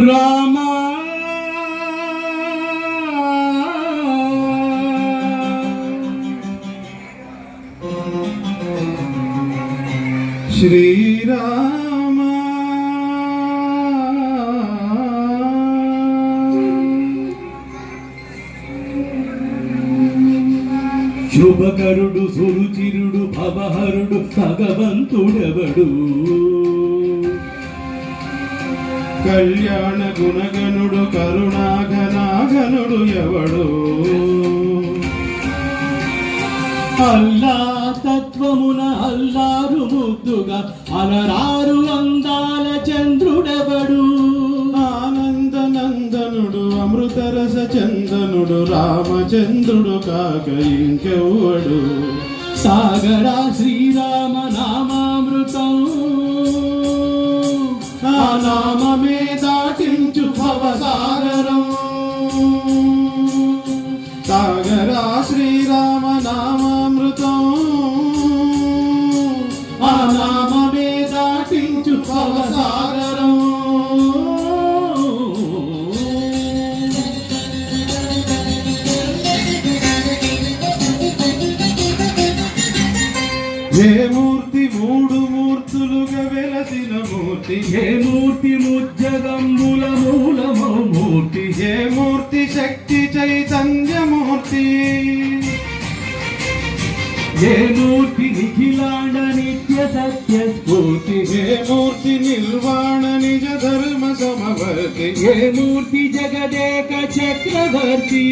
రామా శ్రీరామ శుభకరుడు సురుచిరుడు భవహరుడు భగవంతుడెవడు కళ్యాణ గుణగణుడు కరుణాఘనాఘనుడు ఎవడు అల్లా తత్వమున అల్లారు ముద్దుగా అలరారు అందాల చంద్రుడెవడు ఆనందనందనుడు అమృతరస చందనుడు రామచంద్రుడు కాక ఇంకెవ్వడు సాగరా శ్రీరామ నామామృతం ఆ నామమే దాటించు భవసాగరం సాగరా శ్రీరామ నామామృతం ఆ నామమే దాటించు భవసాగరం ఏ మూర్తి మూడు మూర్తులుగా వెలసిన మూర్తి ఏ మూర్తి ముజ్జగంబుల మూలమో మూర్తి ఏ మూర్తి శక్తి చైతన్యమూర్తి ఏ మూర్తి నిఖిలాండ నిత్య సత్య స్ఫూర్తి ఏ మూర్తి నిర్వాణ నిజ ధర్మ సమవర్తి ఏ మూర్తి జగదేక చక్రవర్తి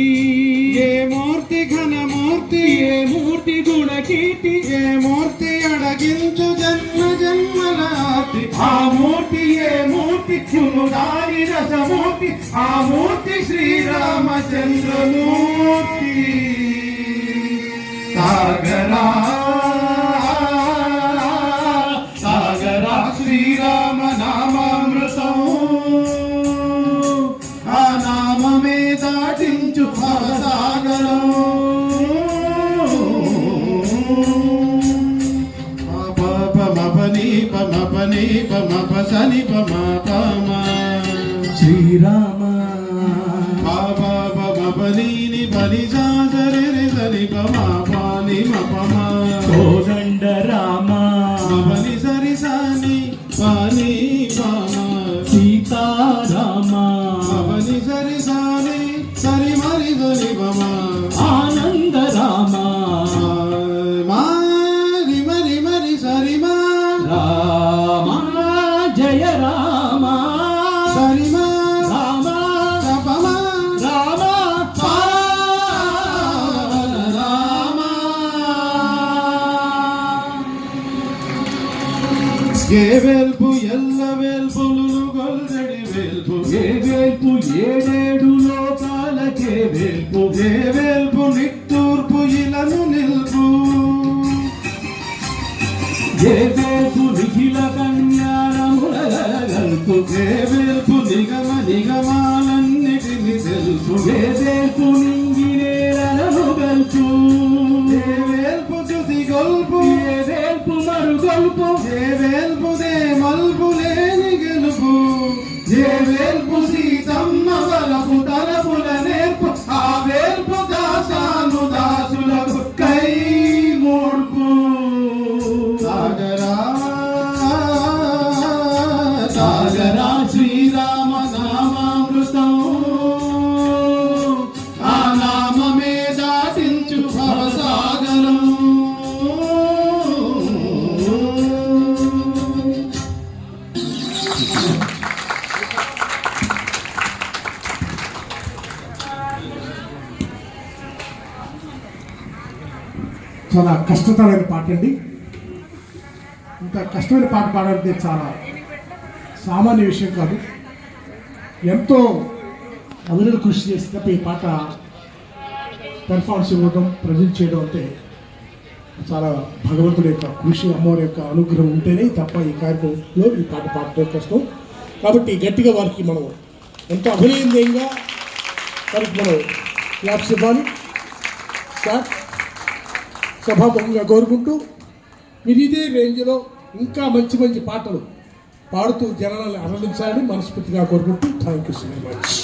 ఏ మూర్తి ఘనమూర్తి ఏ మూర్తి గుణకీర్తి ఏ మూర్తి అడగించు జన్మ జన్మలార్తి ఆ మూర్తి ఏ మూర్తి చునుదారి రసమూర్తి ఆ మూర్తి శ్రీరామచంద్రమూర్తి సాగరా సాగరా శ్రీరామ నామామృతం ఆ నామమే దాటించు భవసాగరం పమపని పమపసని పమపమ శ్రీరామ పమపని బలి సాగరే సని పమపని మపమ కోదండ రామ బలి సరి సాని పాని పమ సీతారామ బలి సరి సాని సరి మరి సని పమ ఆనంద రామ మరి మరి మరి సరి మా రామ జయ రామ సరి మా రామ రపమ రామ రామ ఏ వేల్పు ఎల్ల వేల్పులు గొల్దడి వేల్పు ఏ వేల్పు ఏడేడు లోకాలకే వేల్పు ఏ వేల్పు నిట్టూర్పు ఇలను నిల్పు ఏ వేల్పు నిఖిల కన్యారములగల్పు ఏ వేల్పు నిగమ నిగమాలన్నిటిని తెలుపు ఏ వేల్పు నింగినేలను గల్పు ఏ వేల్పు చుతి గొల్పు ఏ వేల్పు మరుగొల్పు ఏ వేల్పు దే మల్పు లేని గెలుపు ఏ వేల్పు సీతమ్మ వలపు తలపుల నేర్పు ఆ వేల్పు దాసాను దాసులకు కై మూడ్పు సాగరా సాగరా శ్రీరామ నామామృతం ఆ నామమే దాటించు భవసాగరం చాలా కష్టతరమైన పాట అండి. ఇంత కష్టమైన పాట పాడాలంటే చాలా సామాన్య విషయం కాదు. ఎంతో అవిరత కృషి చేసి తప్ప ఈ పాట పెర్ఫార్మెన్స్ ఇవ్వడం ప్రజెంట్ చేయడం అంటే చాలా భగవంతుడి యొక్క కృషి, అమ్మవారి యొక్క అనుగ్రహం ఉంటేనే తప్ప ఈ కార్యక్రమంలో ఈ పాట పాడటం కష్టం. కాబట్టి గట్టిగా వారికి మనం ఎంతో అభినయంగా వారికి మనం క్లాప్స్ ఇవ్వాలి. సార్ సభాముఖంగా కోరుకుంటూ మీరు ఇదే రేంజ్లో ఇంకా మంచి మంచి పాటలు పాడుతూ జనాలను ఆనందించాలని మనస్ఫూర్తిగా కోరుకుంటూ థ్యాంక్ యూ సో మచ్.